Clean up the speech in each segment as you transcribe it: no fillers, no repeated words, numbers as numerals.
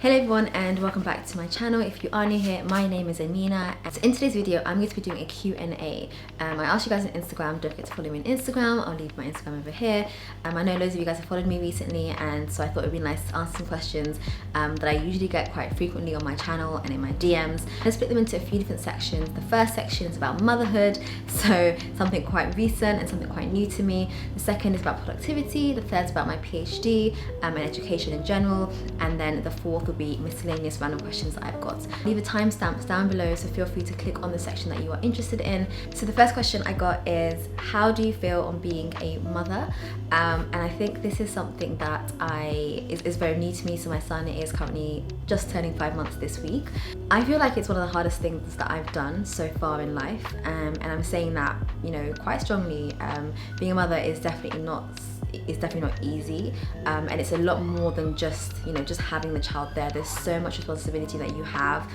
Hello everyone and welcome back to my channel. If you are new here, my name is Amina. And so in today's video, I'm going to be doing a Q&A. I asked you guys on Instagram, don't forget to follow me on Instagram. I'll leave my Instagram over here. I know loads of you guys have followed me recently, and so I thought it would be nice to answer some questions that I usually get quite frequently on my channel and in my DMs. I split them into a few different sections. The first section is about motherhood, so something quite recent and something quite new to me. The second is about productivity. The third is about my PhD and education in general. And then the fourth will be miscellaneous random questions that I've got. Leave a timestamp down below, so feel free to click on the section that you are interested in. So the first question I got is, how do you feel on being a mother? And I think this is something that is very new to me. So my son is currently just turning 5 months this week. I feel like it's one of the hardest things that I've done so far in life, and I'm saying that, you know, quite strongly. Being a mother is definitely not easy, and it's a lot more than just having the child there. There's so much responsibility that you have.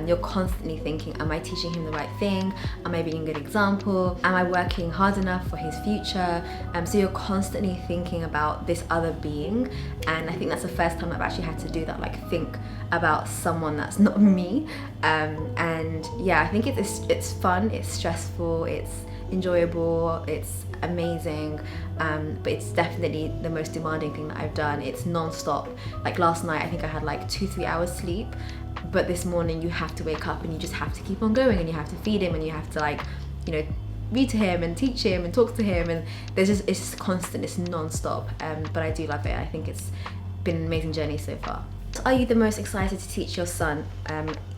You're constantly thinking, am I teaching him the right thing? Am I being a good example? Am I working hard enough for his future? So you're constantly thinking about this other being, and I think that's the first time I've actually had to do that, like think about someone that's not me. And yeah, I think it's fun, it's stressful, it's enjoyable, it's amazing, but it's definitely the most demanding thing that I've done. It's non-stop. Like last night, I think I had like 2-3 hours sleep, but this morning you have to wake up and you just have to keep on going, and you have to feed him, and you have to, like, you know, read to him and teach him and talk to him, and it's just constant, it's non-stop. But I do love it. I think it's been an amazing journey so far. So are you the most excited to teach your son?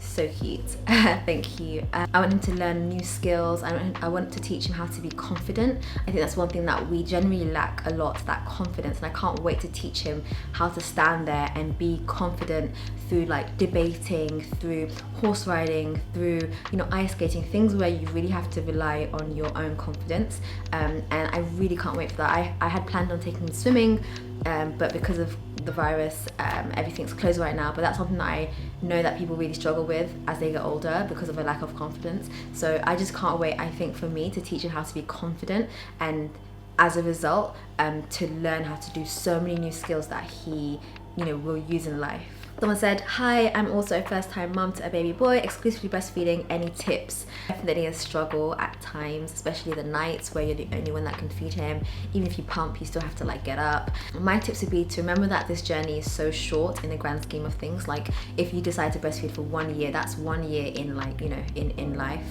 So cute. Thank you. I want him to learn new skills. I want to teach him how to be confident. I think that's one thing that we generally lack a lot, that confidence, and I can't wait to teach him how to stand there and be confident through, like, debating, through horse riding, through, you know, ice skating, things where you really have to rely on your own confidence. And I really can't wait for that. I had planned on taking him swimming, but because of the virus, everything's closed right now, but that's something that I know that people really struggle with as they get older because of a lack of confidence. So I just can't wait, I think, for me to teach him how to be confident, and as a result, to learn how to do so many new skills that he, you know, will use in life. Someone said, hi, I'm also a first-time mum to a baby boy, exclusively breastfeeding. Any tips? Definitely a struggle at times, especially the nights where you're the only one that can feed him. Even if you pump, you still have to, like, get up. My tips would be to remember that this journey is so short in the grand scheme of things. Like, if you decide to breastfeed for 1 year, that's 1 year in, like, you know, in life.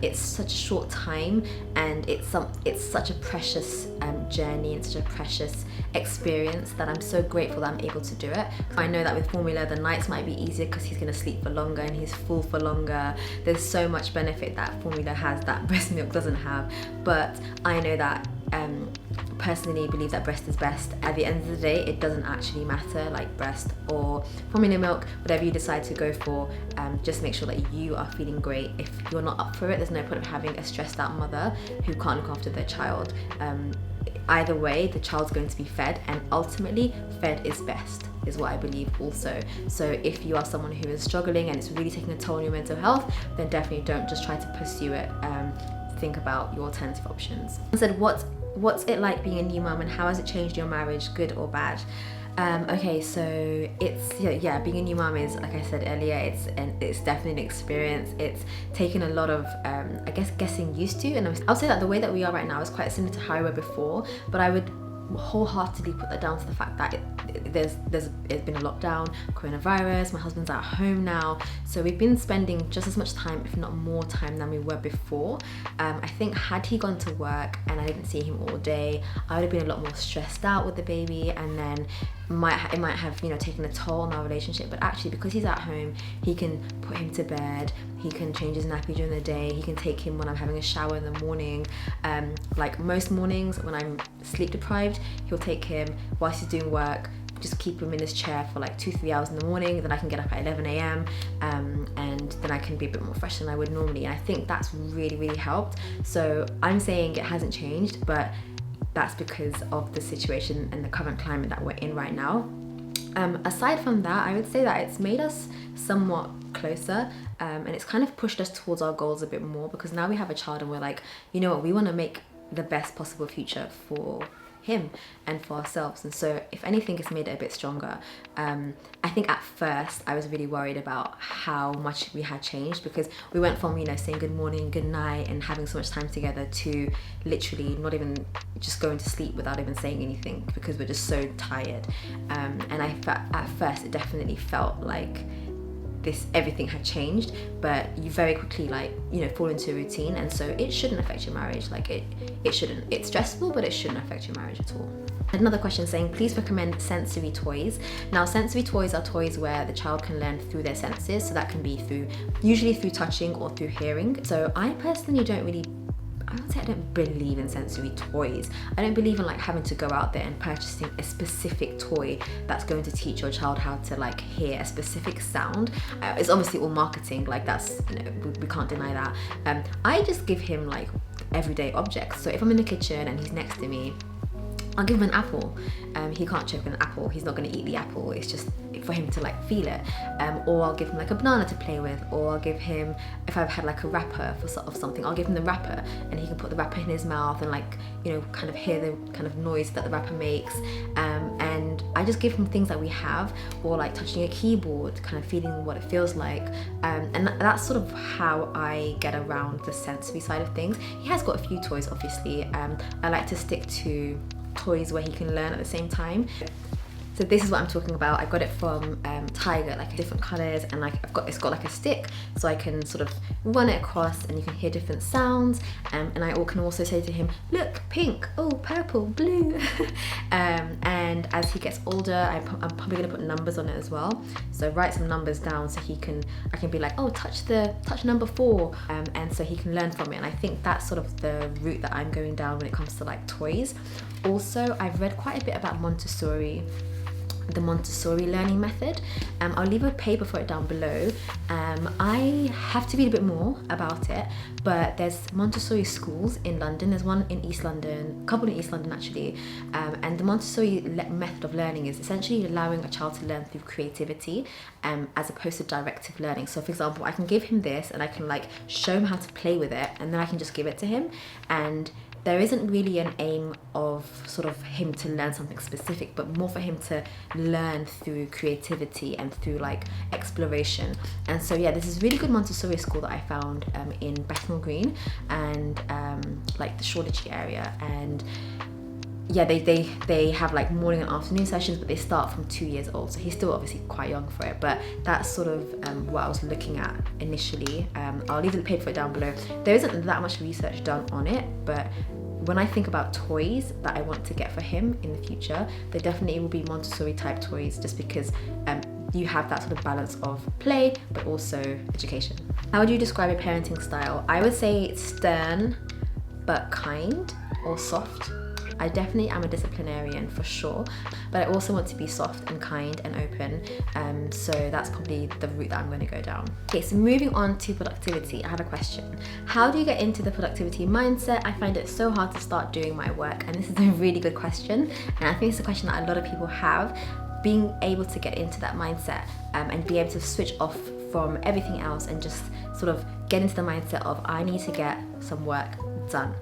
It's such a short time, and it's such a precious journey, and such a precious experience that I'm so grateful that I'm able to do it. I know that with formula, the nights might be easier because he's going to sleep for longer and he's full for longer. There's so much benefit that formula has that breast milk doesn't have, but I know that personally believe that breast is best. At the end of the day, it doesn't actually matter, like breast or formula milk, whatever you decide to go for, just make sure that you are feeling great. If you're not up for it, there's no point of having a stressed out mother who can't look after their child. Either way, the child's going to be fed, and ultimately fed is best, is what I believe also. So if you are someone who is struggling and it's really taking a toll on your mental health, then definitely don't just try to pursue it. Think about your alternative options. I said, what's it like being a new mum, and how has it changed your marriage, good or bad? Okay, so it's, yeah, being a new mum is, like I said earlier, it's definitely an experience. It's taken a lot of, I guess, getting used to, and I would say that the way that we are right now is quite similar to how we were before, but I would wholeheartedly put that down to the fact that it's been a lockdown, coronavirus, my husband's at home now, so we've been spending just as much time, if not more time, than we were before. I think had he gone to work and I didn't see him all day, I would have been a lot more stressed out with the baby, and then it might have, you know, taken a toll on our relationship. But actually, because he's at home, he can put him to bed, he can change his nappy during the day, he can take him when I'm having a shower in the morning. Like most mornings when I'm sleep deprived, he'll take him whilst he's doing work, just keep him in his chair for like 2-3 hours in the morning, then I can get up at 11 a.m. And then I can be a bit more fresh than I would normally, and I think that's really helped. So I'm saying it hasn't changed, but that's because of the situation and the current climate that we're in right now. Aside from that, I would say that it's made us somewhat closer, and it's kind of pushed us towards our goals a bit more, because now we have a child and we're like, you know what, we want to make the best possible future for him and for ourselves. And so if anything, it's made it a bit stronger. I think at first I was really worried about how much we had changed, because we went from, you know, saying good morning, good night and having so much time together to literally not even just going to sleep without even saying anything because we're just so tired. And at first it definitely felt like everything had changed, but you very quickly, like, you know, fall into a routine, and so it shouldn't affect your marriage. Like it shouldn't. It's stressful, but it shouldn't affect your marriage at all. Another question saying, please recommend sensory toys. Now, sensory toys are toys where the child can learn through their senses, so that can be usually through touching or through hearing. So I personally I would say I don't believe in sensory toys. I don't believe in like having to go out there and purchasing a specific toy that's going to teach your child how to like hear a specific sound. It's obviously all marketing, like that's, you know, we can't deny that. I just give him like everyday objects. So if I'm in the kitchen and he's next to me, I'll give him an apple. He can't choke an apple. He's not going to eat the apple. It's just for him to like feel it. Or I'll give him like a banana to play with. Or I'll give him, if I've had like a wrapper of something, I'll give him the wrapper and he can put the wrapper in his mouth and like, you know, kind of hear the kind of noise that the wrapper makes. And I just give him things that we have, or like touching a keyboard, kind of feeling what it feels like. And that's sort of how I get around the sensory side of things. He has got a few toys, obviously. I like to stick to toys where he can learn at the same time. So this is what I'm talking about. I got it from Tiger, like different colors, and like it's got like a stick, so I can sort of run it across and you can hear different sounds. And I can also say to him, look, pink, oh, purple, blue. And as he gets older, I'm probably gonna put numbers on it as well. So write some numbers down so I can be like, oh, touch number 4, and so he can learn from it. And I think that's sort of the route that I'm going down when it comes to like toys. Also, I've read quite a bit about the Montessori learning method. I'll leave a paper for it down below. I have to read a bit more about it, but there's Montessori schools in London. There's one in East London, a couple in East London actually, and the Montessori method of learning is essentially allowing a child to learn through creativity as opposed to directive learning. So for example, I can give him this and I can like show him how to play with it, and then I can just give it to him, and there isn't really an aim of sort of him to learn something specific, but more for him to learn through creativity and through like exploration. And so yeah, this is really good Montessori school that I found in Bethnal Green and like the Shoreditch area. And yeah, they have like morning and afternoon sessions, but they start from 2 years old, so he's still obviously quite young for it. But that's sort of what I was looking at initially. I'll leave the paper for it down below. There isn't that much research done on it, but when I think about toys that I want to get for him in the future, there definitely will be Montessori type toys, just because you have that sort of balance of play but also education. How would you describe your parenting style? I would say stern but kind, or soft. I definitely am a disciplinarian for sure, but I also want to be soft and kind and open. So that's probably the route that I'm going to go down. Okay, so moving on to productivity, I have a question. How do you get into the productivity mindset? I find it so hard to start doing my work, and this is a really good question. And I think it's a question that a lot of people have, being able to get into that mindset and be able to switch off from everything else and just sort of get into the mindset of, I need to get some work done.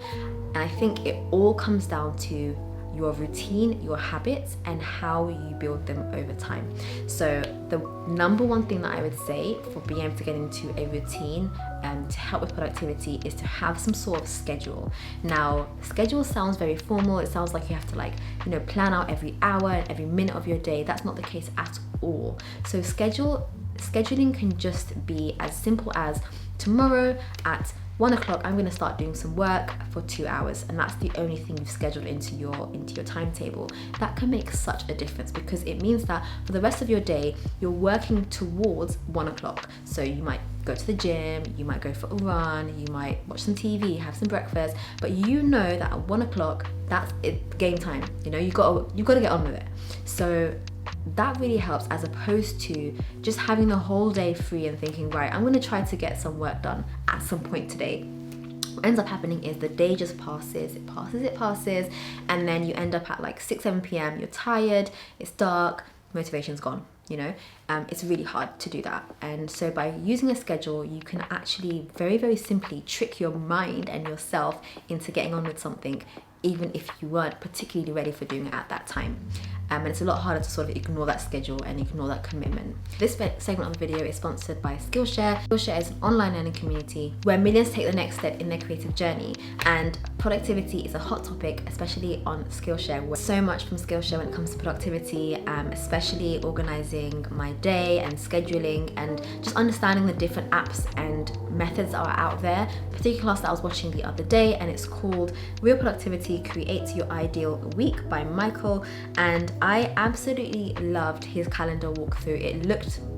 And I think it all comes down to your routine, your habits, and how you build them over time. So the number one thing that I would say for being able to get into a routine to help with productivity is to have some sort of schedule. Now, schedule sounds very formal. It sounds like you have to like, you know, plan out every hour and every minute of your day. That's not the case at all. So scheduling can just be as simple as, tomorrow at 1 o'clock, I'm going to start doing some work for 2 hours, and that's the only thing you've scheduled into your timetable. That can make such a difference, because it means that for the rest of your day, you're working towards 1 o'clock. So you might go to the gym, you might go for a run, you might watch some TV, have some breakfast, but you know that at 1 o'clock, that's it, game time. You know, you got to get on with it. So that really helps, as opposed to just having the whole day free and thinking, right, I'm going to try to get some work done at some point today. What ends up happening is the day just passes, it passes, and then you end up at like 6-7 p.m, you're tired, it's dark, motivation's gone. You know, it's really hard to do that. And so by using a schedule, you can actually very, very simply trick your mind and yourself into getting on with something even if you weren't particularly ready for doing it at that time. And it's a lot harder to sort of ignore that schedule and ignore that commitment. This segment of the video is sponsored by Skillshare. Skillshare is an online learning community where millions take the next step in their creative journey, and productivity is a hot topic, especially on Skillshare. So much from Skillshare when it comes to productivity, especially organizing my day and scheduling and just understanding the different apps and methods that are out there. A particular class that I was watching the other day, and it's called Real Productivity: Create Your Ideal Week by Michael, and I absolutely loved his calendar walkthrough.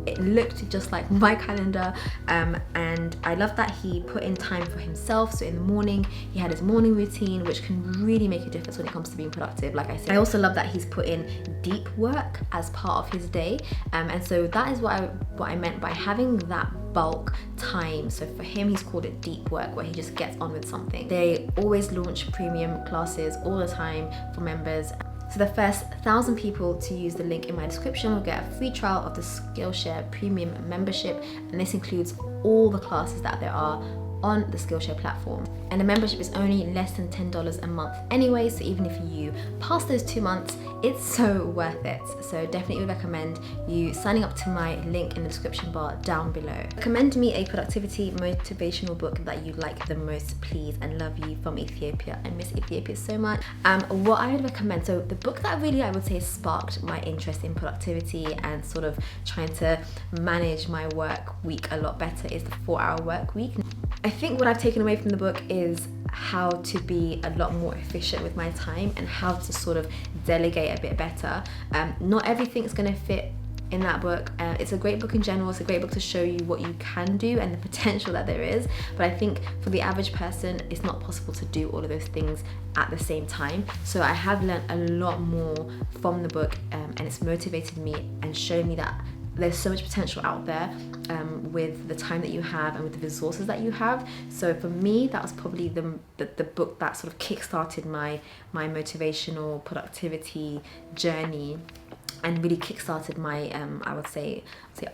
It looked just like my calendar, and I love that he put in time for himself. So in the morning he had his morning routine, which can really make a difference when it comes to being productive. Like I said, I also love that he's put in deep work as part of his day, and so that is what I meant by having that bulk time. So for him, he's called it deep work, where he just gets on with something. They always launch premium classes all the time for members. So the first 1,000 people to use the link in my description will get a free trial of the Skillshare premium membership, and this includes all the classes that there are on the Skillshare platform. And the membership is only less than $10 a month anyway, so even if you pass those 2 months, it's so worth it. So definitely recommend you signing up to my link in the description bar down below. Recommend me a productivity motivational book that you like the most, please, and love you from Ethiopia. I miss Ethiopia so much. What I would recommend, so the book that really I would say sparked my interest in productivity and sort of trying to manage my work week a lot better is the 4-Hour Work Week. I think what I've taken away from the book is how to be a lot more efficient with my time and how to sort of delegate a bit better. Not everything's going to fit in that book. It's a great book in general. It's a great book to show you what you can do and the potential that there is, but I think for the average person it's not possible to do all of those things at the same time. So I have learned a lot more from the book, and it's motivated me and shown me that there's so much potential out there with the time that you have and with the resources that you have. So for me, that was probably the book that sort of kickstarted my motivational productivity journey and really kickstarted my I would say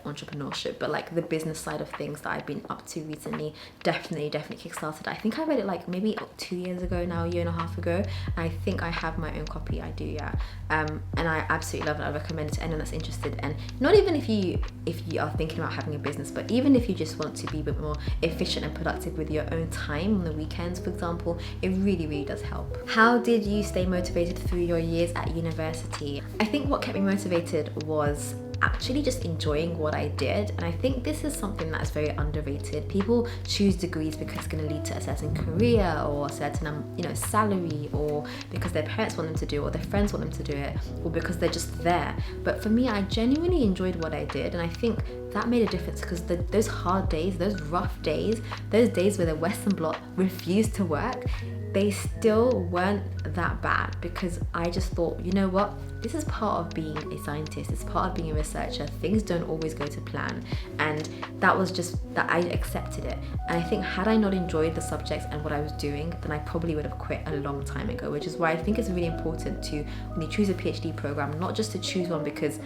entrepreneurship, but like the business side of things that I've been up to recently definitely kickstarted. I think I read it like maybe 2 years ago now, a year and a half ago. I think I have my own copy. I do, yeah. And I absolutely love it. I recommend it to anyone that's interested, and not even if you are thinking about having a business, but even if you just want to be a bit more efficient and productive with your own time on the weekends, for example, it really does help. How did you stay motivated through your years at university? I think what kept me motivated was actually just enjoying what I did, and I think this is something that's very underrated. People choose degrees because it's going to lead to a certain career or a certain salary, or because their parents want them to do it, or their friends want them to do it, or because they're just there. But for me, I genuinely enjoyed what I did, and I think that made a difference, because those hard days, those rough days, those days where the Western Bloc refused to work, they still weren't that bad, because I just thought, you know what, this is part of being a scientist, it's part of being a researcher. Things don't always go to plan, and that was just that I accepted it. And I think had I not enjoyed the subjects and what I was doing, then I probably would have quit a long time ago, which is why I think it's really important to, when you choose a PhD program, not just to choose one because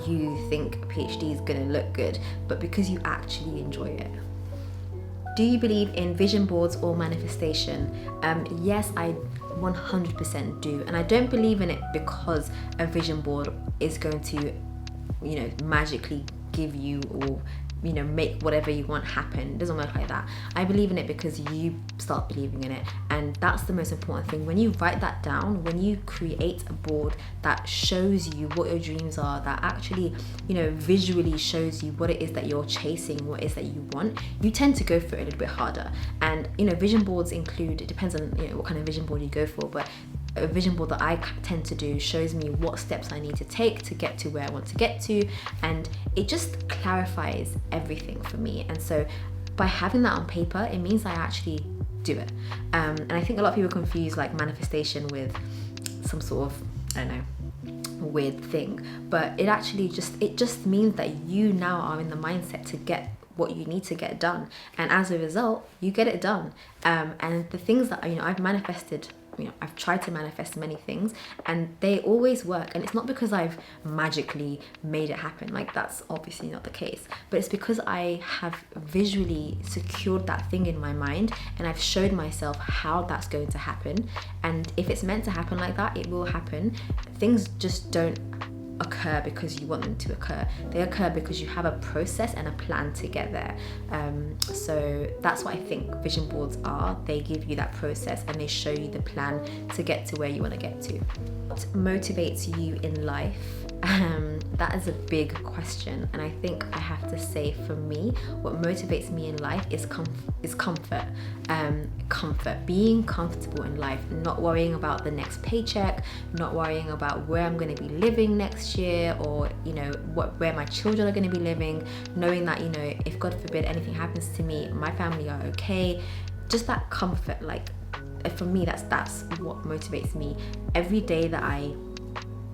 you think a PhD is going to look good, but because you actually enjoy it. Do you believe in vision boards or manifestation? Yes, I 100% do, and I don't believe in it because a vision board is going to, magically give you or make whatever you want happen. It doesn't work like that. I believe in it because you start believing in it, and that's the most important thing. When you write that down, when you create a board that shows you what your dreams are, that actually visually shows you what it is that you're chasing, what it is that you want, you tend to go for it a little bit harder. And vision boards include, it depends on what kind of vision board you go for, but a vision board that I tend to do shows me what steps I need to take to get to where I want to get to, and it just clarifies everything for me. And so by having that on paper, it means I actually do it. And I think a lot of people confuse like manifestation with some sort of, I don't know, weird thing, but it actually just means that you now are in the mindset to get what you need to get done, and as a result you get it done. And the things that I've manifested I've tried to manifest many things and they always work. And it's not because I've magically made it happen, like that's obviously not the case, but it's because I have visually secured that thing in my mind and I've showed myself how that's going to happen. And if it's meant to happen like that, it will happen. Things just don't occur because you want them to occur. They occur because you have a process and a plan to get there. So that's what I think vision boards are. They give you that process and they show you the plan to get to where you want to get to. What motivates you in life? That is a big question, and I think I have to say, for me, what motivates me in life is comfort. Comfort, being comfortable in life, not worrying about the next paycheck, not worrying about where I'm going to be living next year, or where my children are going to be living, knowing that if God forbid anything happens to me, my family are okay. Just that comfort, like for me, that's what motivates me. Every day that I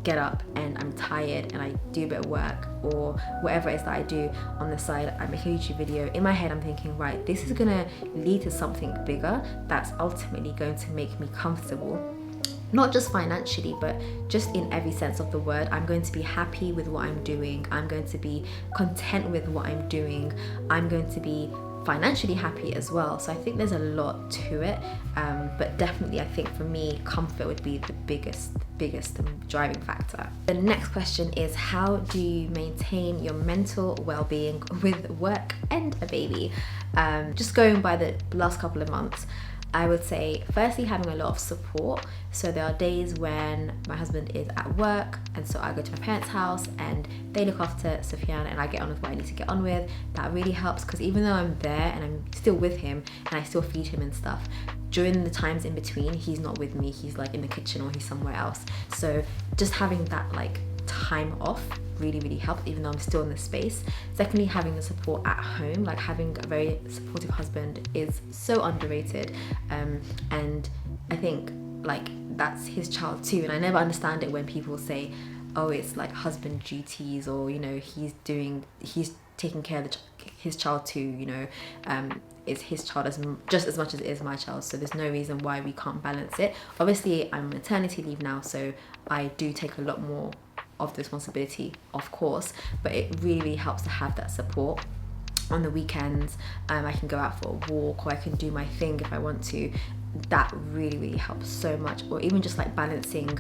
get up and I'm tired and I do a bit of work or whatever it is that I do on the side, I make a YouTube video, in my head I'm thinking, right, this is gonna lead to something bigger that's ultimately going to make me comfortable, not just financially but just in every sense of the word. I'm going to be happy with what I'm doing, I'm going to be content with what I'm doing, I'm going to be financially happy as well. So I think there's a lot to it, but definitely I think for me comfort would be the biggest driving factor. The next question is, how do you maintain your mental well-being with work and a baby? Just going by the last couple of months, I would say firstly having a lot of support. So there are days when my husband is at work and so I go to my parents' house and they look after Sufyan and I get on with what I need to get on with. That really helps, because even though I'm there and I'm still with him and I still feed him and stuff, during the times in between he's not with me, he's like in the kitchen or he's somewhere else. So just having that like time off really helps, even though I'm still in the space. Secondly, having the support at home, like having a very supportive husband is so underrated, and I think like that's his child too. And I never understand it when people say, oh, it's like husband duties, or he's taking care of his child too, it's his child just as much as it is my child, so there's no reason why we can't balance it. Obviously I'm on maternity leave now, so I do take a lot more of the responsibility, of course, but it really helps to have that support. On the weekends, I can go out for a walk, or I can do my thing if I want to. That really helps so much. Or even just like balancing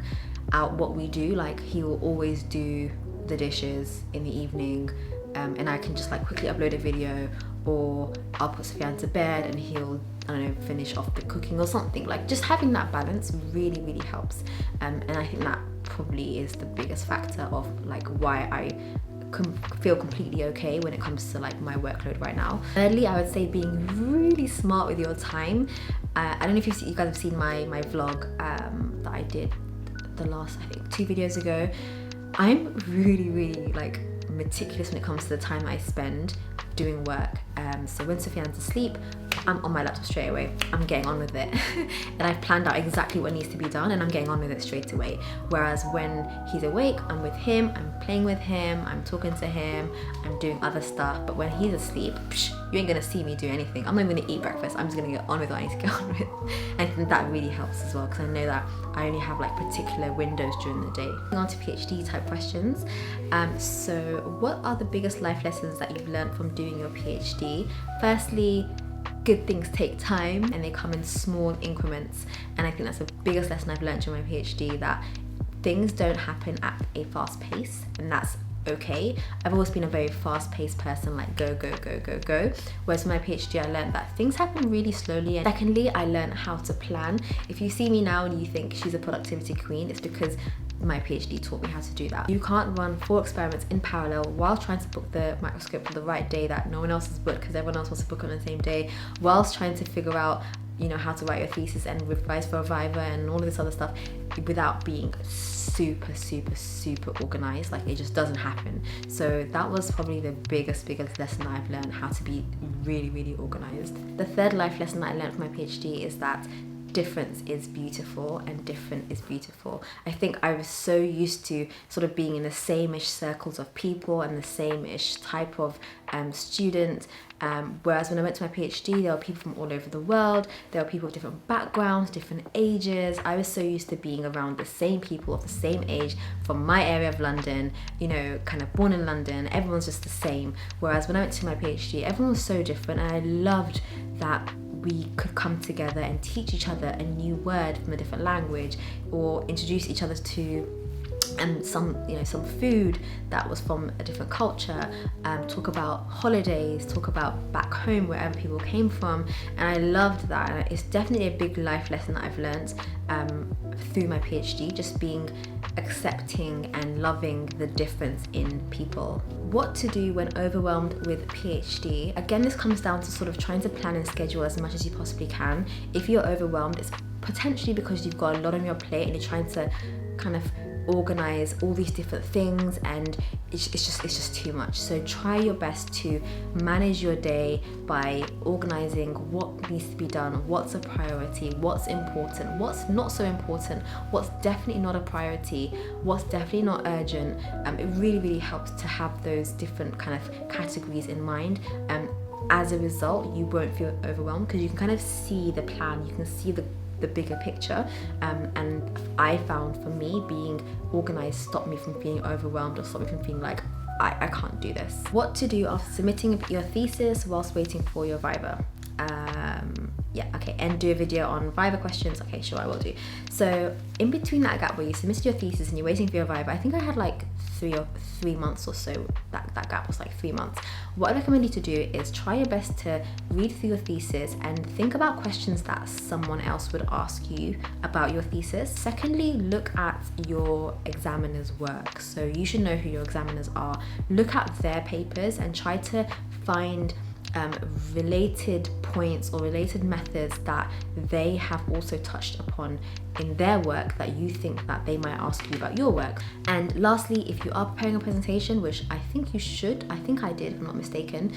out what we do, like he will always do the dishes in the evening, and I can just like quickly upload a video, or I'll put Sufyan to bed and he'll, I don't know, finish off the cooking or something. Like just having that balance really helps, and I think that probably is the biggest factor of like why I feel completely okay when it comes to like my workload right now. Thirdly, I would say being really smart with your time. I don't know if you guys have seen my vlog that I did the last, I think, 2 videos ago. I'm really like meticulous when it comes to the time I spend doing work. So when Sufyan's asleep, I'm on my laptop straight away. I'm getting on with it. And I've planned out exactly what needs to be done and I'm getting on with it straight away. Whereas when he's awake, I'm with him, I'm playing with him, I'm talking to him, I'm doing other stuff. But when he's asleep, you ain't gonna see me do anything. I'm not even gonna eat breakfast. I'm just gonna get on with what I need to get on with. And I think that really helps as well, because I know that I only have like particular windows during the day. Moving on to PhD type questions. So what are the biggest life lessons that you've learned from doing your PhD? Firstly, good things take time and they come in small increments, and I think that's the biggest lesson I've learned during my PhD, that things don't happen at a fast pace, and that's okay. I've always been a very fast-paced person, like go. Whereas with my PhD, I learned that things happen really slowly. And secondly, I learned how to plan. If you see me now and you think she's a productivity queen, it's because my PhD taught me how to do that. You can't run 4 experiments in parallel while trying to book the microscope for the right day that no one else has booked, because everyone else wants to book on the same day, whilst trying to figure out how to write your thesis and revise for a viva and all of this other stuff, without being super organized. Like, it just doesn't happen. So that was probably the biggest lesson that I've learned, how to be really organized. The third life lesson that I learned from my PhD is that difference is beautiful, and different is beautiful. I think I was so used to sort of being in the same-ish circles of people and the same-ish type of student, whereas when I went to my PhD, there were people from all over the world, there were people of different backgrounds, different ages. I was so used to being around the same people of the same age from my area of London, you know, kind of born in London, everyone's just the same. Whereas when I went to my PhD, everyone was so different, and I loved that we could come together and teach each other a new word from a different language, or introduce each other to some food that was from a different culture, talk about holidays, talk about back home, wherever people came from. And I loved that, and it's definitely a big life lesson that I've learned through my PhD, just being accepting and loving the difference in people. What to do when overwhelmed with PhD? Again, this comes down to sort of trying to plan and schedule as much as you possibly can. If you're overwhelmed, it's potentially because you've got a lot on your plate and you're trying to kind of organize all these different things, and it's just too much. So try your best to manage your day by organizing what needs to be done, what's a priority, what's important, what's not so important, what's definitely not a priority, what's definitely not urgent. It really helps to have those different kind of categories in mind. As a result, you won't feel overwhelmed because you can kind of see the plan, you can see the bigger picture, and I found, for me, being organized stopped me from feeling overwhelmed or stopped me from feeling like I can't do this. What to do after submitting your thesis whilst waiting for your viva? And do a video on viva questions. Okay, sure, I will do. So in between that gap where you submitted your thesis and you're waiting for your viva, I think I had like 3 months or so. That gap was like 3 months. What I recommend you to do is try your best to read through your thesis and think about questions that someone else would ask you about your thesis. Secondly, look at your examiner's work. So you should know who your examiners are. Look at their papers and try to find related points or related methods that they have also touched upon in their work that you think that they might ask you about your work. And lastly, if you are preparing a presentation, which I think you should, I think I did if I'm not mistaken,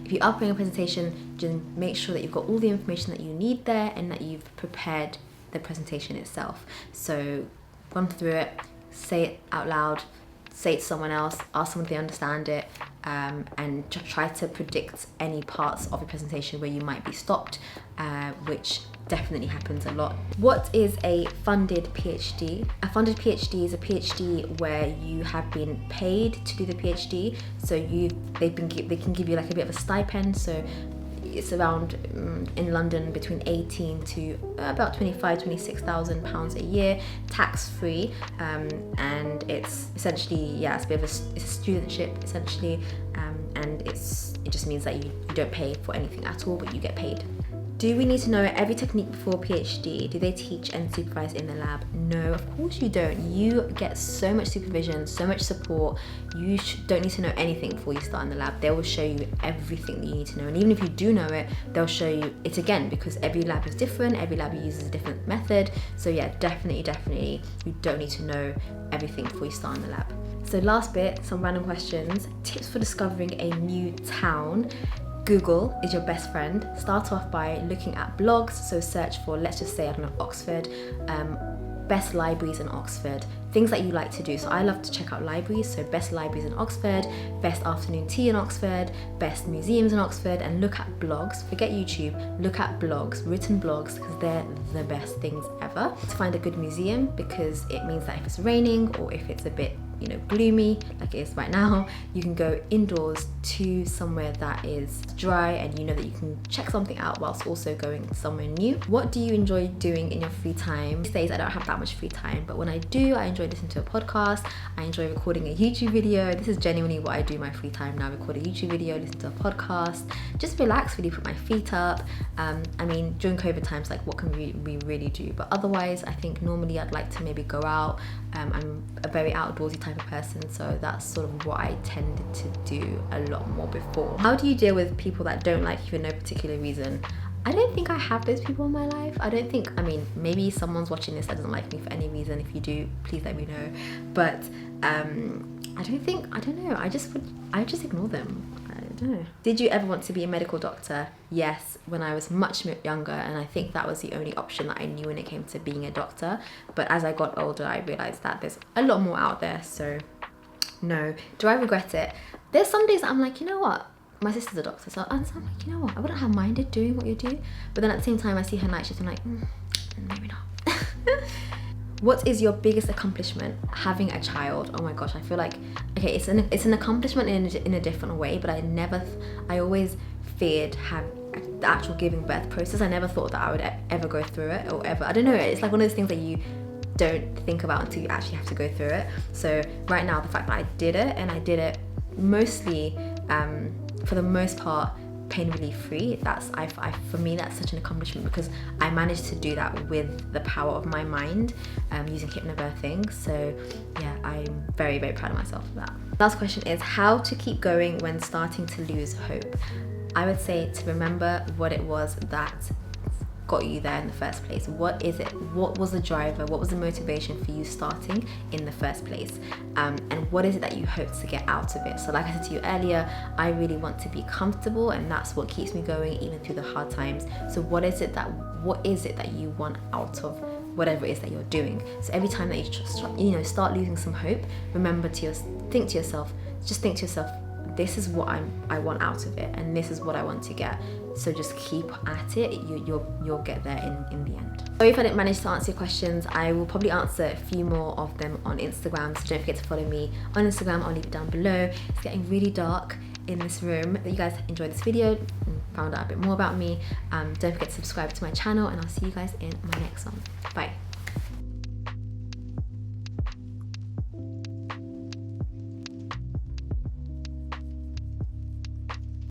if you are preparing a presentation, just make sure that you've got all the information that you need there and that you've prepared the presentation itself. So run through it, say it out loud, say it to someone else, ask someone if they understand it, and try to predict any parts of the presentation where you might be stopped, which definitely happens a lot. What is a funded PhD? A funded PhD is a PhD where you have been paid to do the PhD. So they can give you like a bit of a stipend. So it's around in London between 18 to about 25,000-26,000 pounds a year, tax free, and it's essentially it's a bit of it's a studentship essentially, and it just means that you don't pay for anything at all, but you get paid. Do we need to know every technique before PhD? Do they teach and supervise in the lab? No, of course you don't. You get so much supervision, so much support. You don't need to know anything before you start in the lab. They will show you everything that you need to know. And even if you do know it, they'll show you it again, because every lab is different. Every lab uses a different method. So yeah, definitely, you don't need to know everything before you start in the lab. So last bit, some random questions. Tips for discovering a new town. Google is your best friend. Start off by looking at blogs, so search for, let's just say, I don't know, Oxford, best libraries in Oxford, things that you like to do. So I love to check out libraries, so best libraries in Oxford, best afternoon tea in Oxford, best museums in Oxford, and look at blogs. Forget YouTube, look at blogs, written blogs, because they're the best things ever. To find a good museum, because it means that if it's raining or if it's a bit gloomy like it is right now, you can go indoors to somewhere that is dry, and you know that you can check something out whilst also going somewhere new. What do you enjoy doing in your free time? These days I don't have that much free time, but when I do, I enjoy listening to a podcast, I enjoy recording a YouTube video. This is genuinely what I do in my free time now: record a YouTube video, listen to a podcast, just relax, really put my feet up. I mean, during COVID times, like, what can we really do? But otherwise, I think normally I'd like to maybe go out. I'm a very outdoorsy type of person, so that's sort of what I tended to do a lot more before. How do you deal with people that don't like you for no particular reason? I don't think I have those people in my life. I mean, maybe someone's watching this that doesn't like me for any reason. If you do, please let me know. But I don't know, I just ignore them. don't know. Did you ever want to be a medical doctor? Yes, when I was much younger, and I think that was the only option that I knew when it came to being a doctor. But as I got older, I realized that there's a lot more out there, so no. Do I regret it? There's some days that I'm like, you know what? My sister's a doctor, so I'm like, you know what? I wouldn't have minded doing what you do. But then at the same time, I see her night shift, I'm like, maybe not. What is your biggest accomplishment? Having a child. Oh my gosh, I feel like, okay, it's an accomplishment in a different way, but I always feared the actual giving birth process. I never thought that I would ever go through it, or ever. I don't know, it's like one of those things that you don't think about until you actually have to go through it. So right now, the fact that I did it, and I did it mostly, for the most part, pain relief free, for me that's such an accomplishment, because I managed to do that with the power of my mind, using hypnobirthing. So yeah, I'm very, very proud of myself for that. Last question is how to keep going when starting to lose hope. I would say to remember what it was that got you there in the first place. What is it? What was the driver? What was the motivation for you starting in the first place? And what is it that you hope to get out of it? So like I said to you earlier, I really want to be comfortable, and that's what keeps me going even through the hard times. So what is it that you want out of whatever it is that you're doing? So every time that you start losing some hope, remember to think to yourself, this is what I want out of it, and this is what I want to get. So just keep at it. You'll get there in the end. So if I didn't manage to answer your questions, I will probably answer a few more of them on Instagram. So don't forget to follow me on Instagram. I'll leave it down below. It's getting really dark in this room. That you guys enjoyed this video and found out a bit more about me. Don't forget to subscribe to my channel, and I'll see you guys in my next one. Bye.